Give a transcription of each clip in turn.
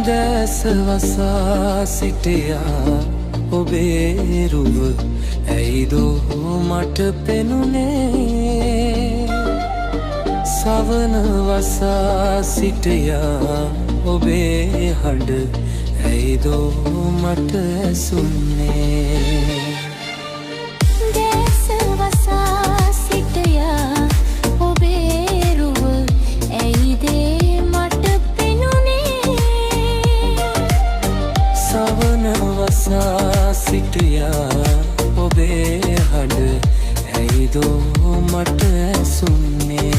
දැස වසා සිටියා ඔබේ රුව ඇයිදෝ මට පෙනුනේ සවන වසා සිටියා ඔබේ හඬ ඇයිදෝ මට ඇසුන්නේ දැස වසා සිටියා ඔබේ රුව ඇයිදේ මට සවන වසා සිටියා ඔබේ හඬ ඇයිදෝ මට ඇසුන්නේ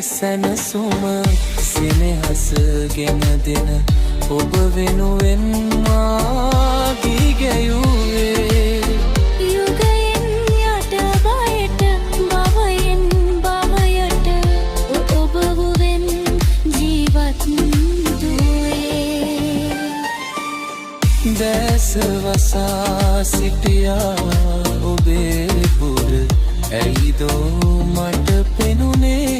සැනසුම සෙනෙහස ගෙන දෙන ඔබ වෙනුවෙන් මා ගී ගැයුවේ යුගයෙන් යට බයට භවයෙන් භවයට ඔබ වුවෙන් ජීවත් දුවේ දැස වසා සිටියා ඔබේ පුර ඇයිදෝ මට පෙනුනේ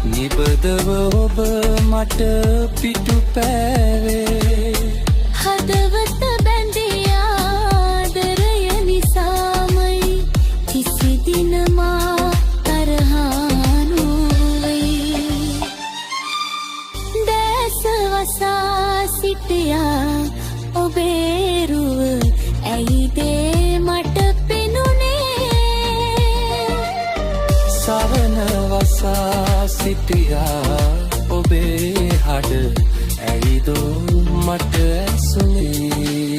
නිබදව ඔබ මට පිටු පෑවේ හදවත බැඳී ආදරය නිසාමයි කිසි දින මා තරහා නොවේ දැස වසා සිටියා ඔබේ රුව ඇයිදේ මට සවන වසා සිටියා ඔබේ හඬ ඇයිදෝ මට ඇසුනේ